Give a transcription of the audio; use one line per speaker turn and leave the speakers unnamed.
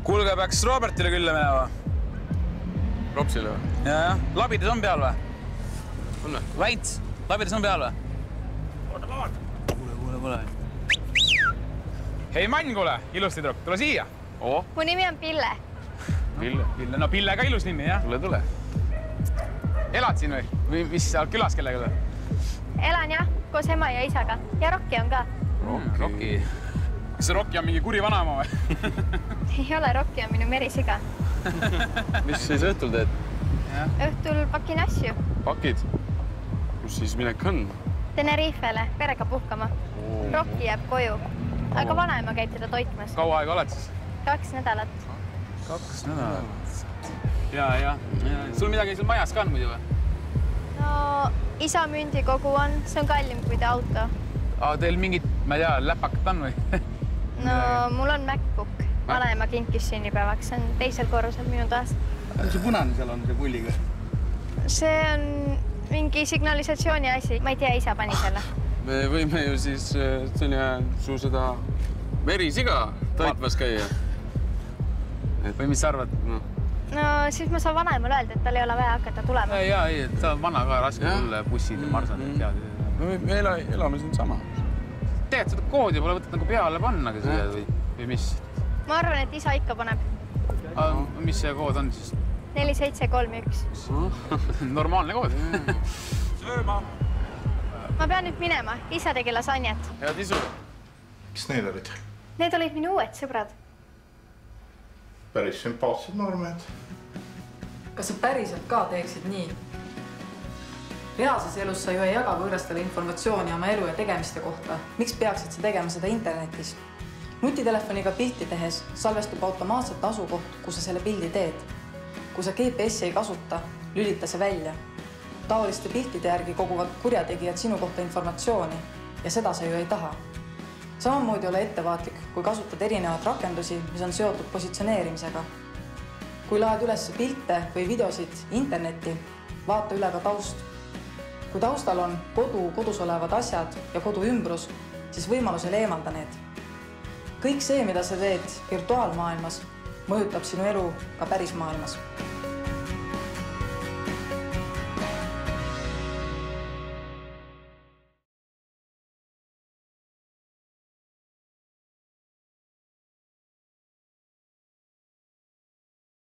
Kuulge, peaks Robertile külla minema.
Ropsile või?
Jah. Labides on peal või?
On või?
Väits, labides on peal või? Kuule. Hei, Mann, kuule, ilusti tüdruk, tule siia.
Mu nimi on Pille.
Pille.
No Pille ka ilus nimi, jah?
Tule.
Elad siin või? Või mis sa oled külas kellega?
Elan jah, koos ema ja isaga. Ja Rokki on ka.
Rokki. Kas see Rokki on mingi kuri vanaema või?
Ei ole, Rokki on minu merisiga.
Mis siis õhtul teed?
Õhtul pakin asju.
Pakid? Kus siis minek on?
Tenerifele, perega puhkama. Rokki jääb koju. Aga vanaema käib teda toitmas.
Kaua aega oled siis?
2 nädalat.
2 nädalat. Ja. Sul midagi seal majas ka on muidu või?
No, isa mündikogu on. See on kallim kui ta auto.
Teil mingit, ma ei tea, läpakat on või?
No, mul on MacBook. Vanaema kinkis sünnipäevaks. See on 2. korrusel minu toas.
See punane seal on see pulliga?
See on mingi signalisatsiooni asi. Ma ei tea, isa pani selle.
Me võime ju siis su seda merisiga toitmas käia.
Või mis sa arvad?
No, siis ma saan vanaemale öelda, et tal ei ole vaja hakata tulema.
Ei, ta on vana ka, raske tulla bussid ja marsad.
Me elame siin sama.
Tegelikult seda koodi pole võtnud nagu peale pannagi siia või mis?
Ma arvan, et isa ikka paneb.
Mis see kood on siis?
4731.
Normaalne kood. Sööma.
Ma pean nüüd minema. Isa tegi lasanjat.
Head isu.
Kes need olid?
Need olid minu uued sõbrad.
Päris sümpaatsed noormehed.
Kas sa päriselt ka teeksid nii? Reaalses elus sa ju ei jaga võõrastele informatsiooni oma elu ja tegemiste kohta. Miks peaksid sa tegema seda internetis? Nutitelefoniga pilti tehes salvestub automaatselt asukoht, kus sa selle pildi teed. Kui sa GPS ei kasuta, lülita see välja. Taoliste piltide järgi koguvad kurjategijad sinu kohta informatsiooni ja seda sa ju ei taha. Samamoodi ole ettevaatlik, kui kasutad erinevad rakendusi, mis on seotud positsioneerimisega. Kui laed üles pilte või videosid internetti, vaata üle ka taust. Kui taustal on kodus olevad asjad ja kodu ümbrus, siis võimalusel eemalda need. Kõik see, mida sa teed virtuaalmaailmas, mõjutab sinu elu ka pärismaailmas.